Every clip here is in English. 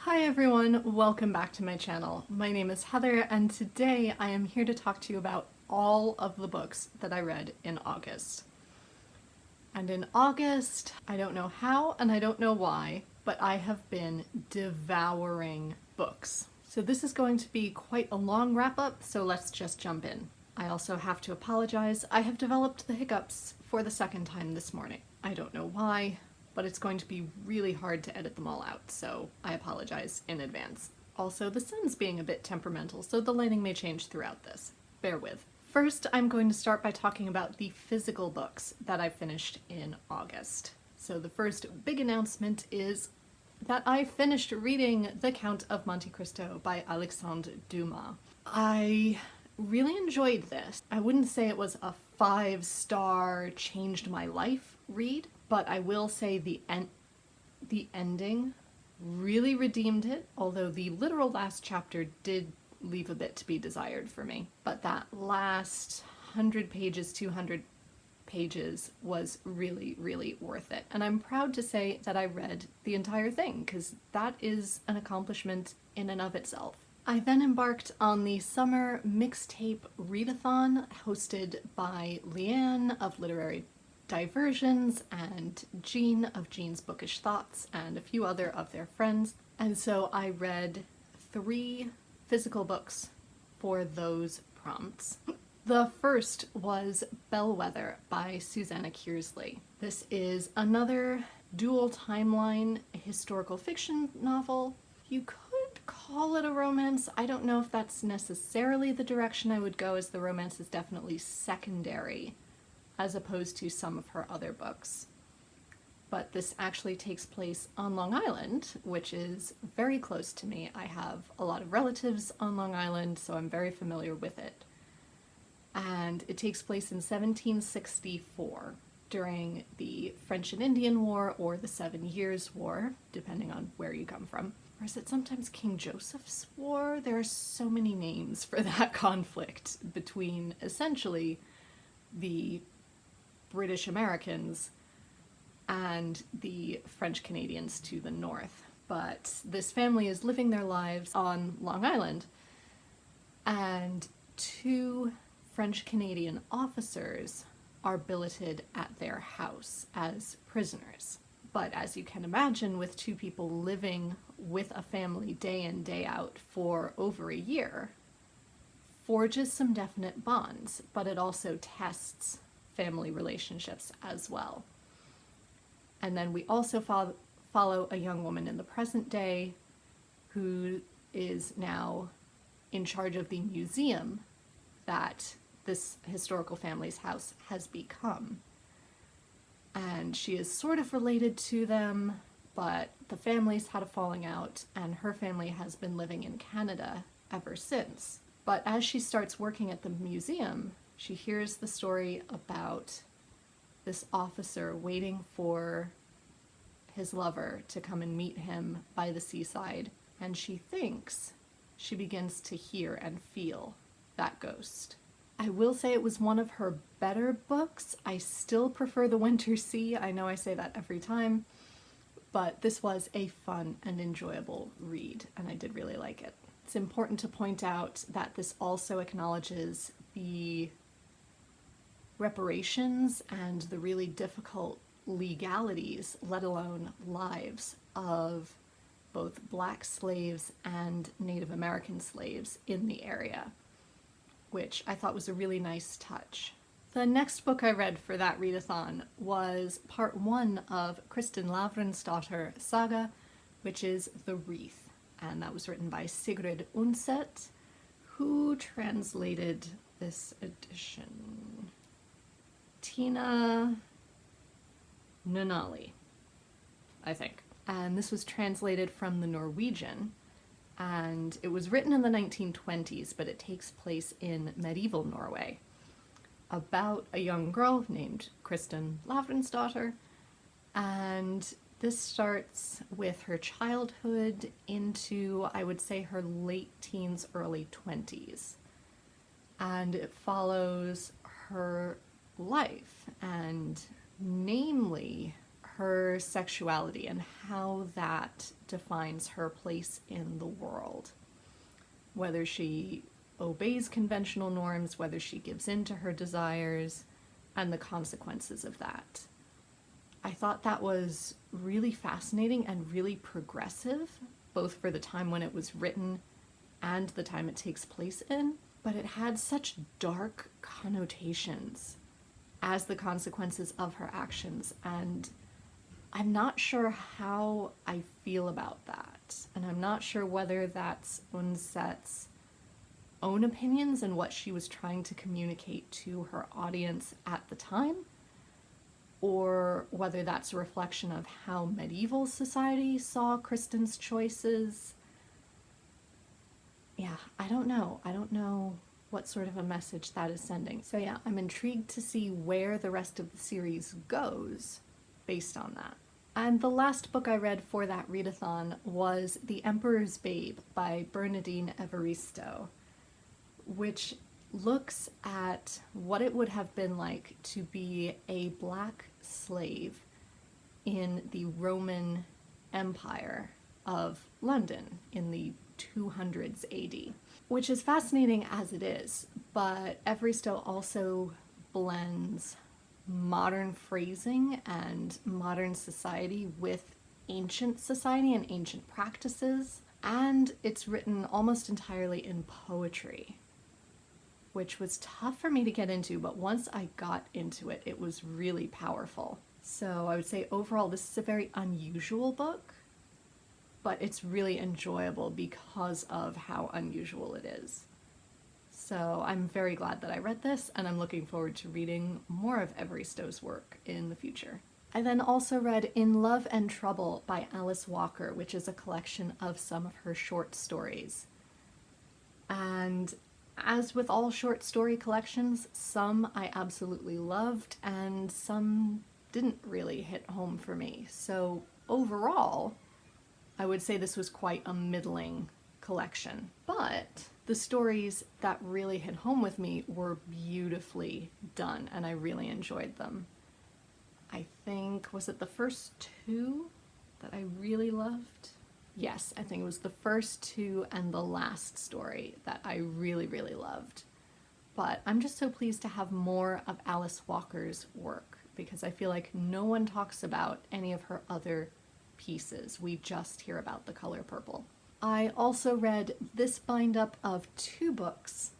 Hi everyone, welcome back to my channel. My name is Heather and today I am here to talk to you about all of the books that I read in August. And in August, I don't know how and I don't know why, but I have been devouring books. So this is going to be quite a long wrap up, so let's just jump in. I also have to apologize. I have developed the hiccups for the second time this morning. I don't know why, but it's going to be really hard to edit them all out, so I apologize in advance. Also, the sun's being a bit temperamental, so the lighting may change throughout this. Bear with. First, I'm going to start by talking about the physical books that I finished in August. So the first big announcement is that I finished reading The Count of Monte Cristo by Alexandre Dumas. I really enjoyed this. I wouldn't say it was a 5-star changed my life read, but I will say the ending really redeemed it, although the literal last chapter did leave a bit to be desired for me. But that last 100 pages, 200 pages was really, really worth it. And I'm proud to say that I read the entire thing, because that is an accomplishment in and of itself. I then embarked on the summer mixtape readathon hosted by Leanne of Literary Diversions and Jean of Jean's Bookish Thoughts and a few other of their friends. And so I read 3 physical books for those prompts. The first was Bellwether by Susanna Kearsley. This is another dual timeline historical fiction novel. You could call it a romance. I don't know if that's necessarily the direction I would go, as the romance is definitely secondary as opposed to some of her other books. But this actually takes place on Long Island, which is very close to me. I have a lot of relatives on Long Island, so I'm very familiar with it. And it takes place in 1764 during the French and Indian War or the 7 Years' War, depending on where you come from. Or is it sometimes King Joseph's War? There are so many names for that conflict between essentially the British Americans and the French Canadians to the north. But this family is living their lives on Long Island, and 2 French Canadian officers are billeted at their house as prisoners. But as you can imagine, with 2 people living with a family day in, day out for over a year, forges some definite bonds, but it also tests family relationships as well. And then we also follow a young woman in the present day who is now in charge of the museum that this historical family's house has become. And she is sort of related to them, but the family's had a falling out, and her family has been living in Canada ever since. But as she starts working at the museum, she hears the story about this officer waiting for his lover to come and meet him by the seaside, and she thinks she begins to hear and feel that ghost. I will say it was one of her better books. I still prefer The Winter Sea. I know I say that every time, but this was a fun and enjoyable read, and I did really like it. It's important to point out that this also acknowledges the reparations and the really difficult legalities, let alone lives, of both Black slaves and Native American slaves in the area, which I thought was a really nice touch. The next book I read for that readathon was part 1 of Kristin Lavransdatter saga, which is The Wreath, and that was written by Sigrid Undset, who translated this edition? Tina Nunali, I think. And this was translated from the Norwegian, and it was written in the 1920s, but it takes place in medieval Norway, about a young girl named Kristin Lavransdatter, and this starts with her childhood into, I would say, her late teens, early 20s. And it follows her life, and namely her sexuality and how that defines her place in the world. Whether she obeys conventional norms, whether she gives in to her desires, and the consequences of that. I thought that was really fascinating and really progressive, both for the time when it was written and the time it takes place in, but it had such dark connotations as the consequences of her actions, and I'm not sure how I feel about that, and I'm not sure whether that's Unset's own opinions and what she was trying to communicate to her audience at the time, or whether that's a reflection of how medieval society saw Kristen's choices. Yeah, I don't know. I don't know what sort of a message that is sending. So yeah, I'm intrigued to see where the rest of the series goes based on that. And the last book I read for that readathon was The Emperor's Babe by Bernardine Evaristo, which looks at what it would have been like to be a black slave in the Roman Empire of London in the 200s AD, which is fascinating as it is, but Evaristo also blends modern phrasing and modern society with ancient society and ancient practices, and it's written almost entirely in poetry, which was tough for me to get into, but once I got into it, it was really powerful. So I would say overall this is a very unusual book, but it's really enjoyable because of how unusual it is. So I'm very glad that I read this, and I'm looking forward to reading more of Evaristo's work in the future. I then also read In Love and Trouble by Alice Walker, which is a collection of some of her short stories. And as with all short story collections, some I absolutely loved and some didn't really hit home for me. So overall, I would say this was quite a middling collection. But the stories that really hit home with me were beautifully done, and I really enjoyed them. I think, was it the first two that I really loved? Yes, I think it was the first two and the last story that I really, really loved. But I'm just so pleased to have more of Alice Walker's work, because I feel like no one talks about any of her other pieces. We just hear about The Color Purple. I also read this bind-up of two books,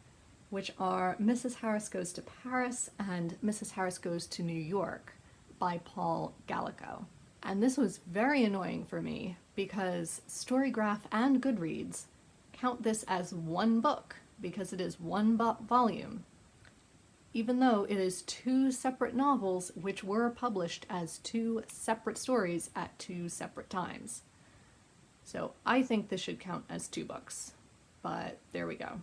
which are Mrs. Harris Goes to Paris and Mrs. Harris Goes to New York by Paul Gallico. And this was very annoying for me because Storygraph and Goodreads count this as one book because it is one volume, even though it is two separate novels which were published as two separate stories at two separate times. So I think this should count as two books, but there we go.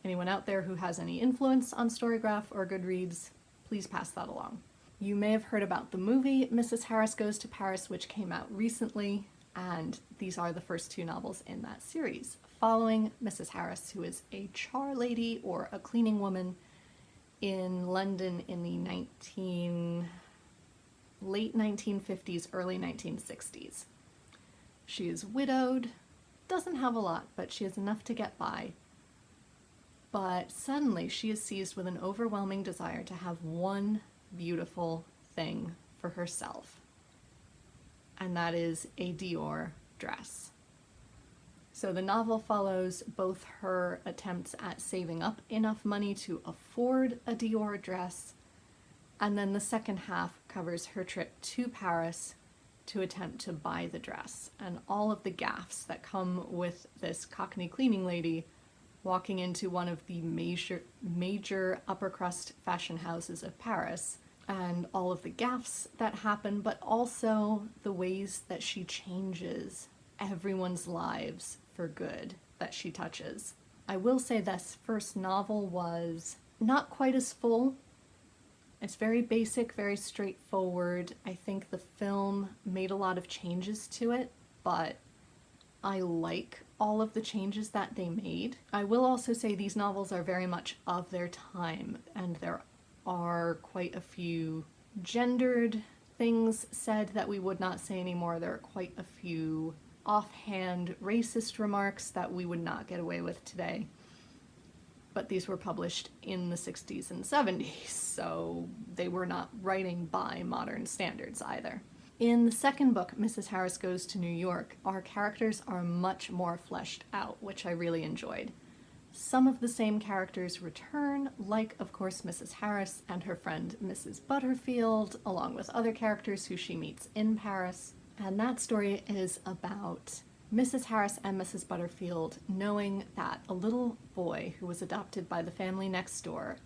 Anyone out there who has any influence on Storygraph or Goodreads, please pass that along. You may have heard about the movie Mrs. Harris Goes to Paris, which came out recently, and these are the first two novels in that series, following Mrs. Harris, who is a char lady or a cleaning woman in London in the late 1950s, early 1960s. She is widowed, doesn't have a lot, but she has enough to get by. But suddenly she is seized with an overwhelming desire to have one beautiful thing for herself, and that is a Dior dress. So the novel follows both her attempts at saving up enough money to afford a Dior dress, and then the second half covers her trip to Paris to attempt to buy the dress, and all of the gaffes that come with this Cockney cleaning lady walking into one of the major upper crust fashion houses of Paris, and all of the gaffes that happen, but also the ways that she changes everyone's lives for good that she touches. I will say this first novel was not quite as full. It's very basic, very straightforward. I think the film made a lot of changes to it, but I like all of the changes that they made. I will also say these novels are very much of their time, and there are quite a few gendered things said that we would not say anymore. There are quite a few offhand racist remarks that we would not get away with today. But these were published in the 60s and 70s, so they were not writing by modern standards either. In the second book, Mrs. Harris Goes to New York, our characters are much more fleshed out, which I really enjoyed. Some of the same characters return, like, of course, Mrs. Harris and her friend Mrs. Butterfield, along with other characters who she meets in Paris. And that story is about Mrs. Harris and Mrs. Butterfield knowing that a little boy who was adopted by the family next door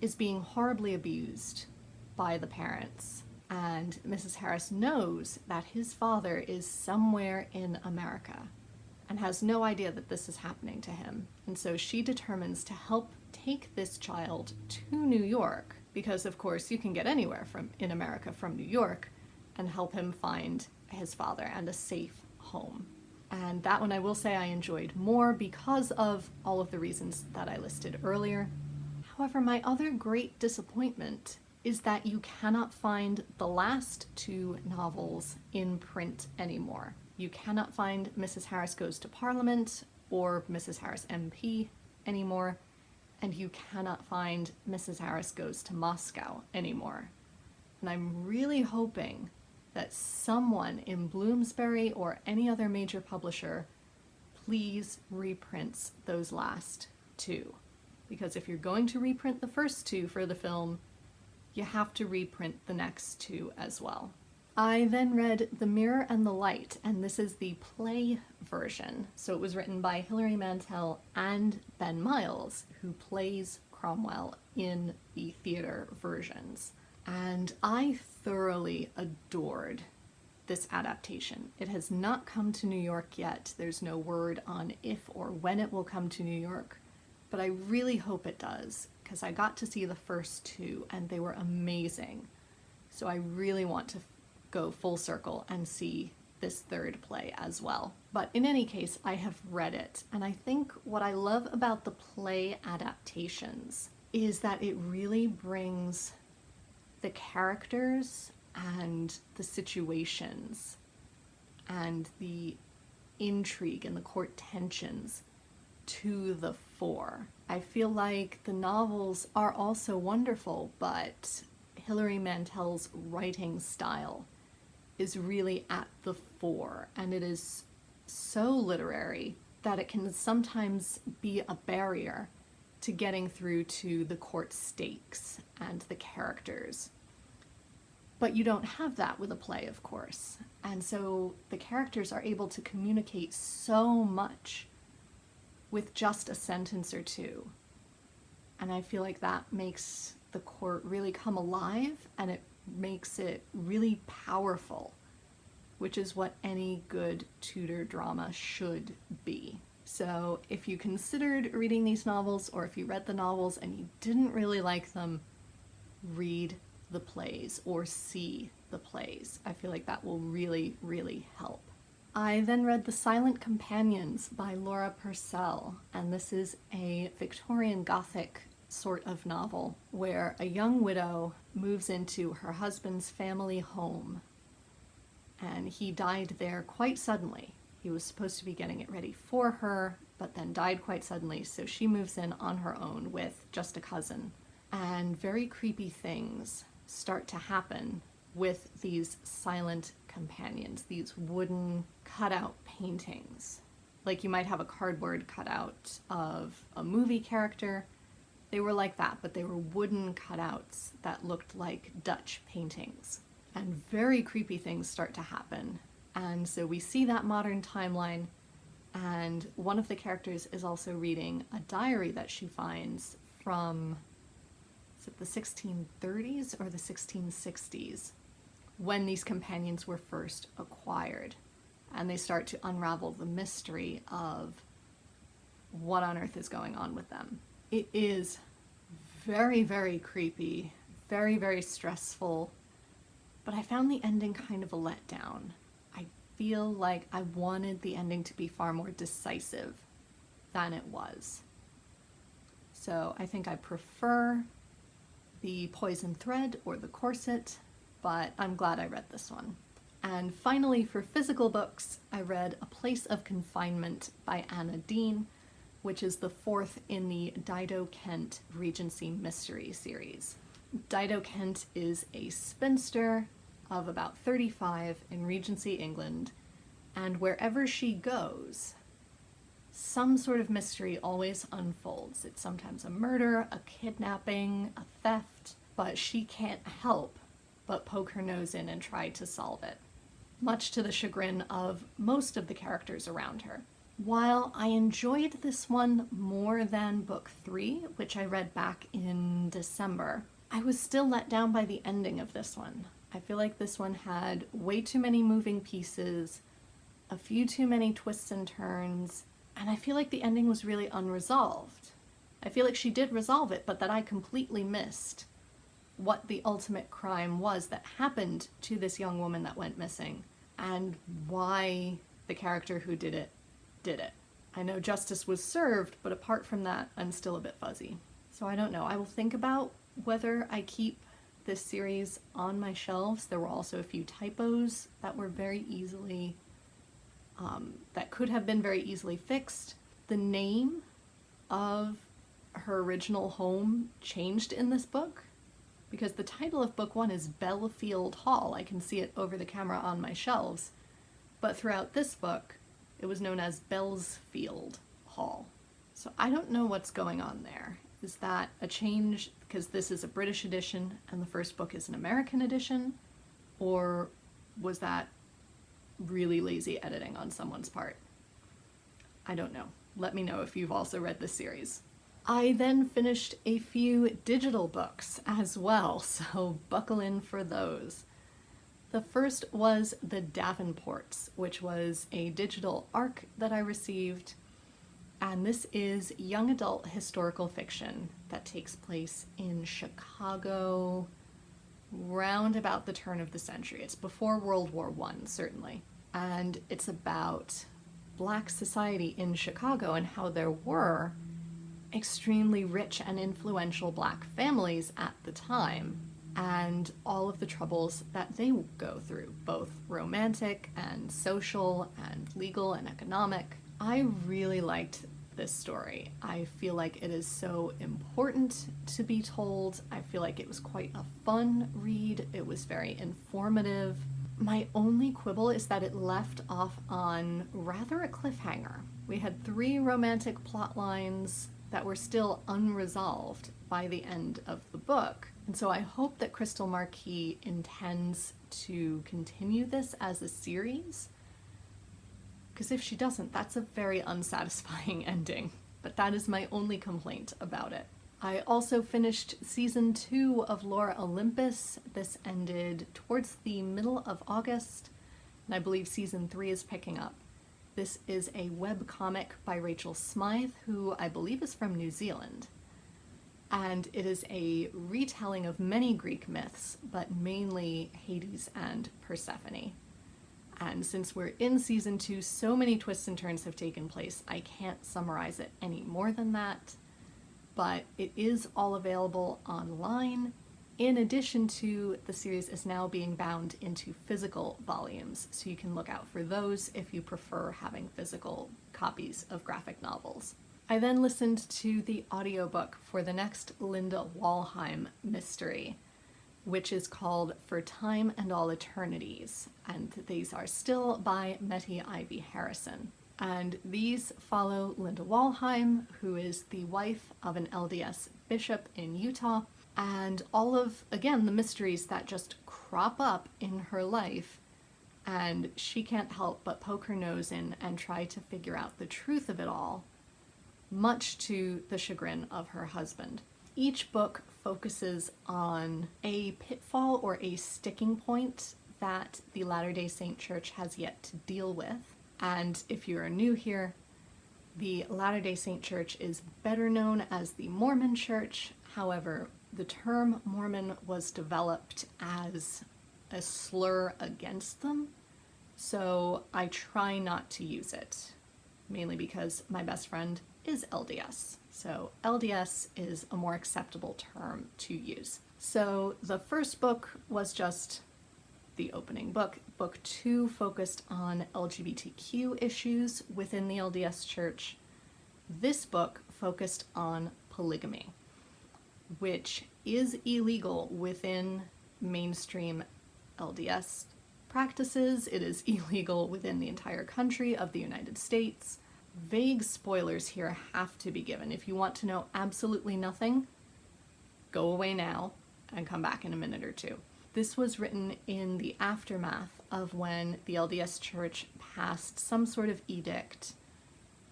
is being horribly abused by the parents. And Mrs. Harris knows that his father is somewhere in America and has no idea that this is happening to him. And so she determines to help take this child to New York, because of course you can get anywhere in America from New York, and help him find his father and a safe home. And that one I will say I enjoyed more because of all of the reasons that I listed earlier. However, my other great disappointment is that you cannot find the last two novels in print anymore. You cannot find Mrs. Harris Goes to Parliament or Mrs. Harris MP anymore, and you cannot find Mrs. Harris Goes to Moscow anymore. And I'm really hoping that someone in Bloomsbury or any other major publisher please reprints those last two. Because if you're going to reprint the first two for the film, you have to reprint the next two as well. I then read The Mirror and the Light, and this is the play version. So it was written by Hilary Mantel and Ben Miles, who plays Cromwell in the theater versions. And I thoroughly adored this adaptation. It has not come to New York yet. There's no word on if or when it will come to New York, but I really hope it does, because I got to see the first two and they were amazing. So I really want to go full circle and see this third play as well. But in any case, I have read it, and I think what I love about the play adaptations is that it really brings the characters and the situations and the intrigue and the court tensions to the fore. I feel like the novels are also wonderful, but Hilary Mantel's writing style is really at the fore, and it is so literary that it can sometimes be a barrier to getting through to the court stakes and the characters. But you don't have that with a play, of course, and so the characters are able to communicate so much with just a sentence or two. And I feel like that makes the court really come alive, and it makes it really powerful, which is what any good Tudor drama should be. So if you considered reading these novels, or if you read the novels and you didn't really like them, read the plays or see the plays. I feel like that will really, really help. I then read The Silent Companions by Laura Purcell, and this is a Victorian Gothic sort of novel where a young widow moves into her husband's family home, and he died there quite suddenly. He was supposed to be getting it ready for her, but then died quite suddenly, so she moves in on her own with just a cousin. And very creepy things start to happen with these silent companions, these wooden cutout paintings. Like you might have a cardboard cutout of a movie character. They were like that, but they were wooden cutouts that looked like Dutch paintings. And very creepy things start to happen. And so we see that modern timeline, and one of the characters is also reading a diary that she finds from, is it the 1630s or the 1660s, when these companions were first acquired. And they start to unravel the mystery of what on earth is going on with them. It is very, very creepy, very, very stressful, but I found the ending kind of a letdown. I feel like I wanted the ending to be far more decisive than it was. So I think I prefer the poison thread or the corset but I'm glad I read this one. And finally, for physical books, I read A Place of Confinement by Anna Dean, which is the fourth in the Dido Kent Regency Mystery series. Dido Kent is a spinster of about 35 in Regency England, and wherever she goes, some sort of mystery always unfolds. It's sometimes a murder, a kidnapping, a theft, but she can't help but poke her nose in and try to solve it, much to the chagrin of most of the characters around her. While I enjoyed this one more than book 3, which I read back in December, I was still let down by the ending of this one. I feel like this one had way too many moving pieces, a few too many twists and turns, and I feel like the ending was really unresolved. I feel like she did resolve it, but that I completely missed what the ultimate crime was that happened to this young woman that went missing, and why the character who did it. I know justice was served, but apart from that, I'm still a bit fuzzy. So I don't know. I will think about whether I keep this series on my shelves. There were also a few typos that were very easily, that could have been very easily fixed. The name of her original home changed in this book, because the title of book 1 is Belfield Hall. I can see it over the camera on my shelves, but throughout this book, it was known as Bellsfield Hall. So I don't know what's going on there. Is that a change because this is a British edition and the first book is an American edition? Or was that really lazy editing on someone's part? I don't know. Let me know if you've also read this series. I then finished a few digital books as well, so buckle in for those. The first was The Davenports, which was a digital ARC that I received, and this is young adult historical fiction that takes place in Chicago round about the turn of the century. It's before World War I, certainly, and it's about Black society in Chicago and how there were extremely rich and influential Black families at the time, and all of the troubles that they go through, both romantic and social and legal and economic. I really liked this story. I feel like it is so important to be told. I feel like it was quite a fun read. It was very informative. My only quibble is that it left off on rather a cliffhanger. We had 3 romantic plot lines that were still unresolved by the end of the book. And so I hope that Crystal Marquis intends to continue this as a series, because if she doesn't, that's a very unsatisfying ending. But that is my only complaint about it. I also finished season 2 of Lore Olympus. This ended towards the middle of August, and I believe season 3 is picking up. This is a webcomic by Rachel Smythe, who I believe is from New Zealand. And it is a retelling of many Greek myths, but mainly Hades and Persephone. And since we're in season 2, so many twists and turns have taken place, I can't summarize it any more than that. But it is all available online. In addition to, the series is now being bound into physical volumes, so you can look out for those if you prefer having physical copies of graphic novels. I then listened to the audiobook for the next Linda Walheim mystery, which is called For Time and All Eternities, and these are still by Mettie Ivy Harrison. And these follow Linda Walheim, who is the wife of an LDS bishop in Utah, and all of, again, the mysteries that just crop up in her life, and she can't help but poke her nose in and try to figure out the truth of it all, much to the chagrin of her husband. Each book focuses on a pitfall or a sticking point that the Latter-day Saint Church has yet to deal with. And if you are new here, the Latter-day Saint Church is better known as the Mormon Church. However, the term Mormon was developed as a slur against them, so I try not to use it, mainly because my best friend is LDS. So LDS is a more acceptable term to use. So the first book was just the opening book. Book 2 focused on LGBTQ issues within the LDS Church. This book focused on polygamy, which is illegal within mainstream LDS practices. It is illegal within the entire country of the United States. Vague spoilers here have to be given. If you want to know absolutely nothing, go away now and come back in a minute or two. This was written in the aftermath of when the LDS Church passed some sort of edict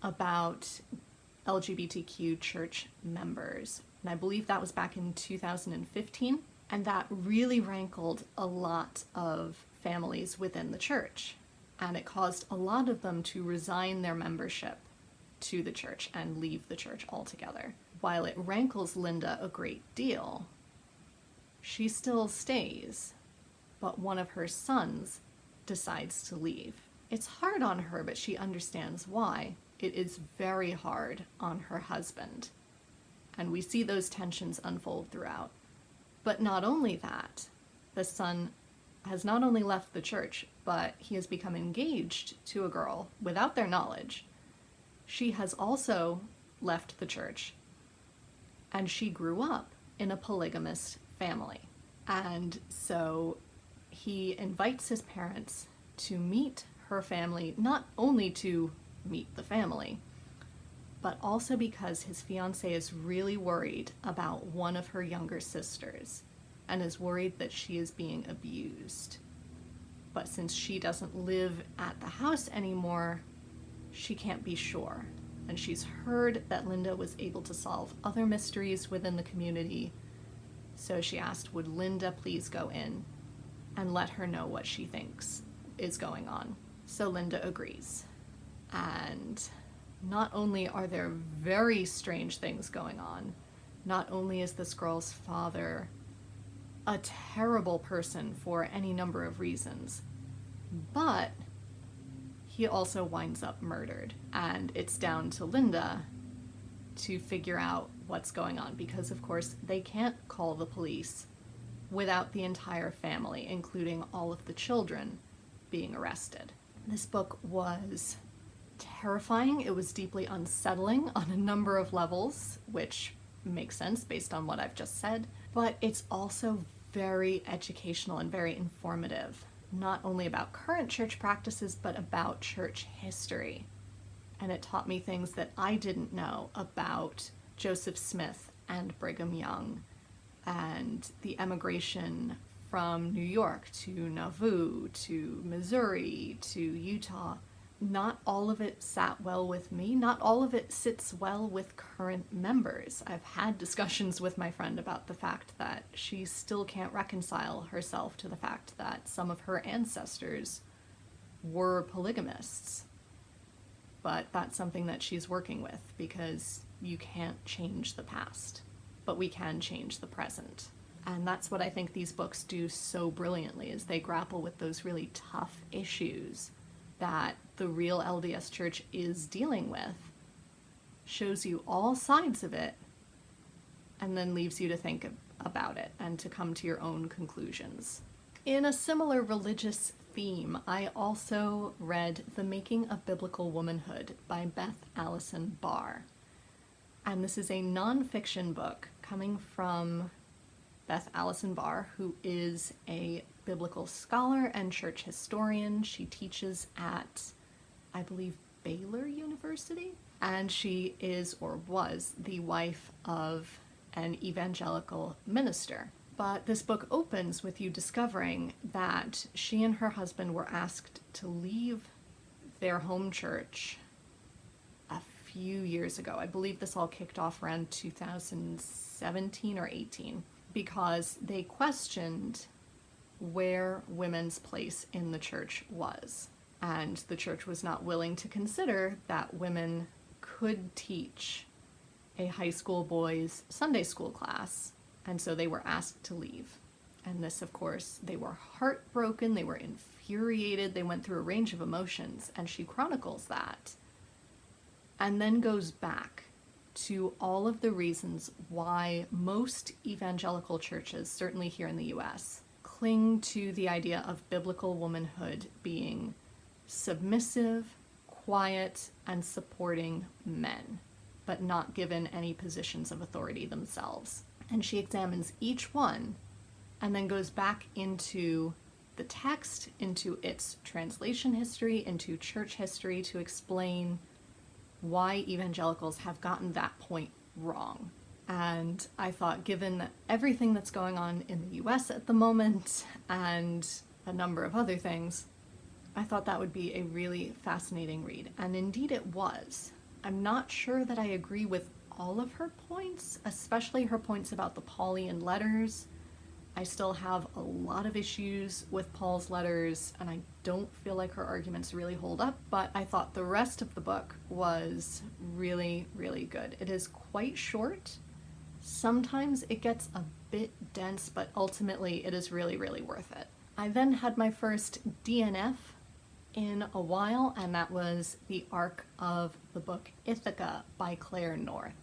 about LGBTQ church members. And I believe that was back in 2015. And that really rankled a lot of families within the church. And it caused a lot of them to resign their membership to the church and leave the church altogether. While it rankles Linda a great deal, she still stays, but one of her sons decides to leave. It's hard on her, but she understands why. It is very hard on her husband. And we see those tensions unfold throughout. But not only that, the son has not only left the church, but he has become engaged to a girl without their knowledge. She has also left the church, and she grew up in a polygamous family. And so he invites his parents to meet her family, not only to meet the family, but also because his fiancée is really worried about one of her younger sisters and is worried that she is being abused. But since she doesn't live at the house anymore, she can't be sure. And she's heard that Linda was able to solve other mysteries within the community, so she asked, would Linda please go in and let her know what she thinks is going on? So Linda agrees. And not only are there very strange things going on, not only is this girl's father a terrible person for any number of reasons, but he also winds up murdered. And it's down to Linda to figure out what's going on, because of course they can't call the police without the entire family, including all of the children, being arrested. This book was terrifying. It was deeply unsettling on a number of levels, which makes sense based on what I've just said, but it's also very educational and very informative, not only about current church practices, but about church history. And it taught me things that I didn't know about Joseph Smith and Brigham Young and the emigration from New York to Nauvoo to Missouri to Utah. Not all of it sat well with me. Not all of it sits well with current members. I've had discussions with my friend about the fact that she still can't reconcile herself to the fact that some of her ancestors were polygamists. But that's something that she's working with, because you can't change the past, but we can change the present. And that's what I think these books do so brilliantly, is they grapple with those really tough issues that the real LDS Church is dealing with, shows you all sides of it, and then leaves you to think about it and to come to your own conclusions. In a similar religious theme, I also read The Making of Biblical Womanhood by Beth Allison Barr. And this is a nonfiction book coming from Beth Allison Barr, who is a biblical scholar and church historian. She teaches at, I believe, Baylor University, and she is, or was, the wife of an evangelical minister. But this book opens with you discovering that she and her husband were asked to leave their home church a few years ago. I believe this all kicked off around 2017 or 18, because they questioned where women's place in the church was. And the church was not willing to consider that women could teach a high school boys' Sunday school class, and so they were asked to leave. And this, of course, they were heartbroken, they were infuriated, they went through a range of emotions, and she chronicles that. And then goes back to all of the reasons why most evangelical churches, certainly here in the US, cling to the idea of biblical womanhood being submissive, quiet, and supporting men, but not given any positions of authority themselves. And she examines each one and then goes back into the text, into its translation history, into church history to explain why evangelicals have gotten that point wrong. And I thought, given everything that's going on in the US at the moment and a number of other things, I thought that would be a really fascinating read. And indeed it was. I'm not sure that I agree with all of her points, especially her points about the Pauline letters. I still have a lot of issues with Paul's letters, and I don't feel like her arguments really hold up, but I thought the rest of the book was really, really good. It is quite short. Sometimes it gets a bit dense, but ultimately it is really, really worth it. I then had my first DNF in a while, and that was the arc of the book Ithaca by Claire North.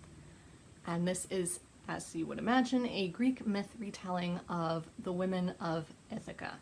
And this is, as you would imagine, a Greek myth retelling of the women of Ithaca,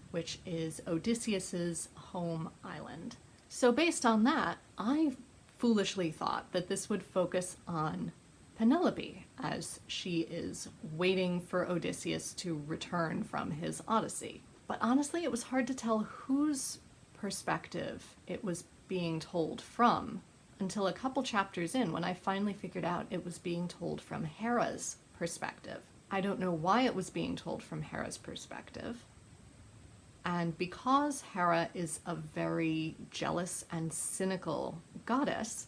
which is Odysseus's home island. So based on that, I foolishly thought that this would focus on Penelope as she is waiting for Odysseus to return from his Odyssey. But honestly, it was hard to tell whose perspective it was being told from until a couple chapters in, when I finally figured out it was being told from Hera's perspective. I don't know why it was being told from Hera's perspective. And because Hera is a very jealous and cynical goddess,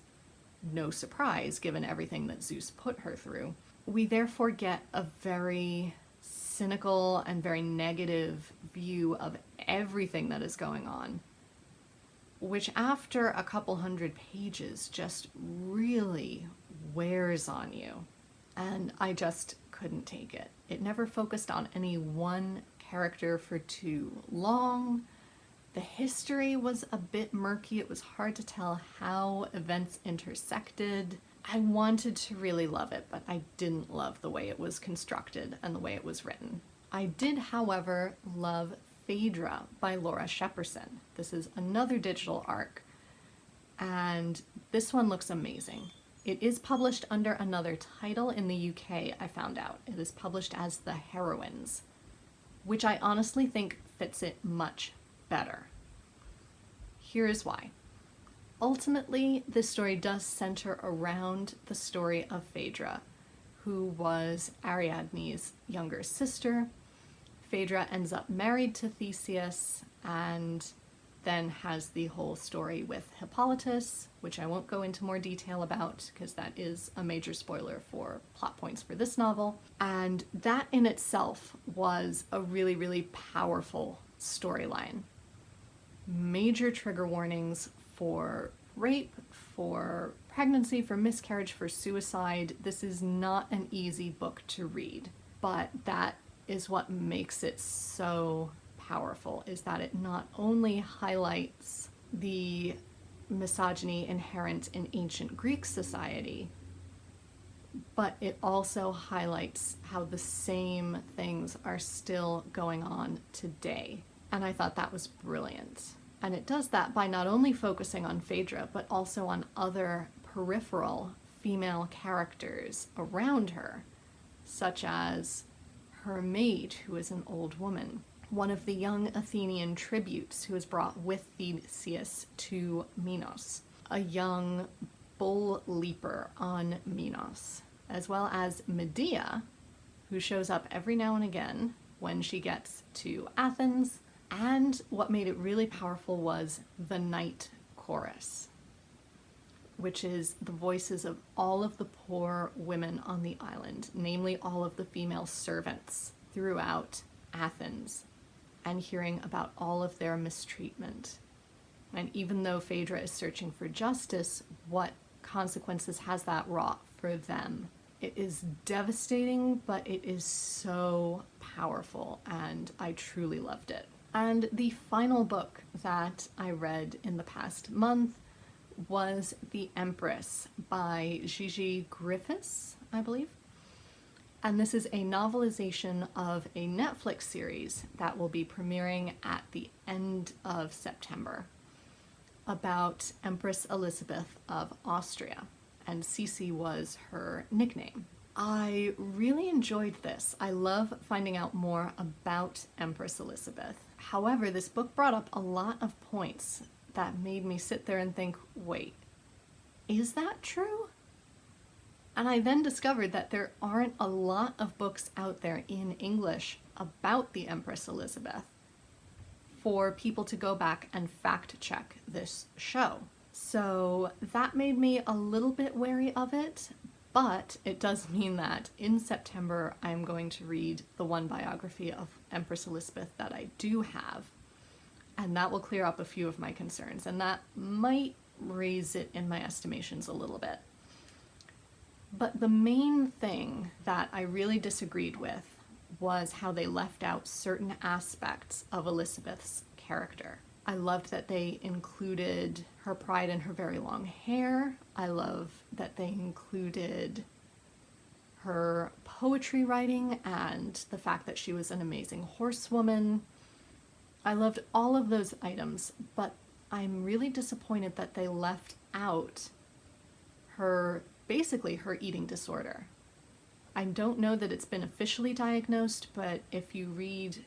no surprise given everything that Zeus put her through, we therefore get a very cynical and very negative view of everything that is going on, which after a couple hundred pages just really wears on you. And I just couldn't take it. It never focused on any one character for too long. The history was a bit murky. It was hard to tell how events intersected. I wanted to really love it, but I didn't love the way it was constructed and the way it was written. I did, however, love Phaedra by Laura Shepperson. This is another digital arc, and this one looks amazing. It is published under another title in the UK, I found out. It is published as The Heroines, which I honestly think fits it much better. Here is why. Ultimately, this story does center around the story of Phaedra, who was Ariadne's younger sister. Phaedra ends up married to Theseus and then has the whole story with Hippolytus, which I won't go into more detail about because that is a major spoiler for plot points for this novel. And that in itself was a really, really powerful storyline. Major trigger warnings for rape, for pregnancy, for miscarriage, for suicide. This is not an easy book to read, but that is what makes it so powerful, is that it not only highlights the misogyny inherent in ancient Greek society, but it also highlights how the same things are still going on today. And I thought that was brilliant. And it does that by not only focusing on Phaedra, but also on other peripheral female characters around her, such as her maid, who is an old woman, one of the young Athenian tributes who is brought with Theseus to Minos, a young bull leaper on Minos, as well as Medea, who shows up every now and again when she gets to Athens. And what made it really powerful was the night chorus, which is the voices of all of the poor women on the island, namely all of the female servants throughout Athens, and hearing about all of their mistreatment. And even though Phaedra is searching for justice, what consequences has that wrought for them? It is devastating, but it is so powerful, and I truly loved it. And the final book that I read in the past month was The Empress by Gigi Griffiths, I believe. And this is a novelization of a Netflix series that will be premiering at the end of September about Empress Elizabeth of Austria, and Cece was her nickname. I really enjoyed this. I love finding out more about Empress Elizabeth. However, this book brought up a lot of points that made me sit there and think, wait, is that true? And I then discovered that there aren't a lot of books out there in English about the Empress Elizabeth for people to go back and fact check this show. So that made me a little bit wary of it, but it does mean that in September I'm going to read the one biography of Empress Elizabeth that I do have, and that will clear up a few of my concerns, and that might raise it in my estimations a little bit. But the main thing that I really disagreed with was how they left out certain aspects of Elizabeth's character. I loved that they included her pride in her very long hair. I love that they included her poetry writing and the fact that she was an amazing horsewoman. I loved all of those items, but I'm really disappointed that they left out basically her eating disorder. I don't know that it's been officially diagnosed, but if you read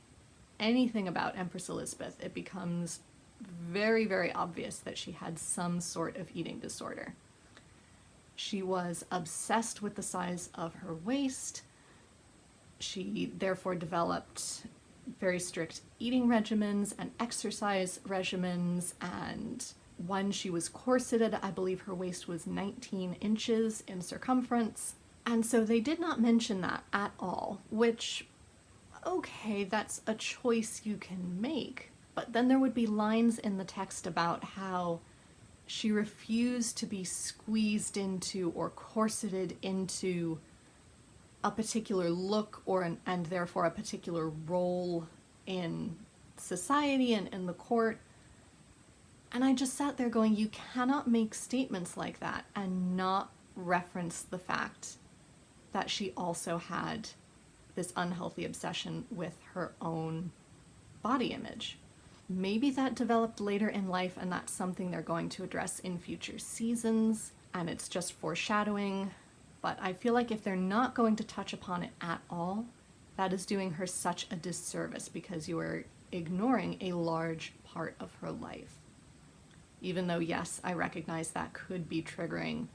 anything about Empress Elizabeth, it becomes very, very obvious that she had some sort of eating disorder. She was obsessed with the size of her waist. She therefore developed very strict eating regimens and exercise regimens, and when she was corseted, I believe her waist was 19 inches in circumference. And so they did not mention that at all, which, okay, that's a choice you can make. But then there would be lines in the text about how she refused to be squeezed into or corseted into a particular look and therefore a particular role in society and in the court. And I just sat there going, you cannot make statements like that and not reference the fact that she also had this unhealthy obsession with her own body image. Maybe that developed later in life and that's something they're going to address in future seasons, and it's just foreshadowing. But I feel like if they're not going to touch upon it at all, that is doing her such a disservice because you are ignoring a large part of her life. Even though, yes, I recognize that could be triggering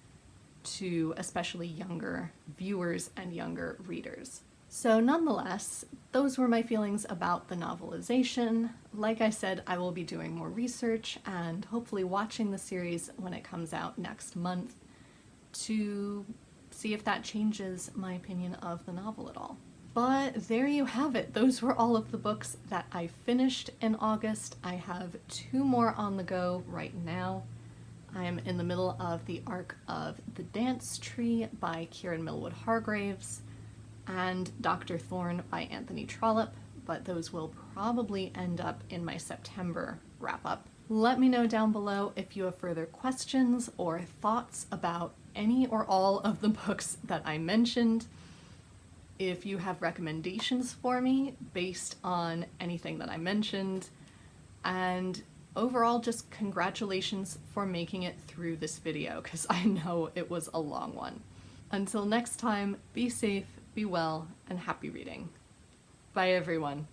to especially younger viewers and younger readers. So nonetheless, those were my feelings about the novelization. Like I said, I will be doing more research and hopefully watching the series when it comes out next month to see if that changes my opinion of the novel at all. But there you have it. Those were all of the books that I finished in August. I have 2 more on the go right now. I am in the middle of the arc of The Dance Tree by Kieran Millwood Hargraves and Dr. Thorne by Anthony Trollope, but those will probably end up in my September wrap-up. Let me know down below if you have further questions or thoughts about any or all of the books that I mentioned. If you have recommendations for me based on anything that I mentioned, and overall just congratulations for making it through this video, because I know it was a long one. Until next time, be safe, be well, and happy reading. Bye everyone.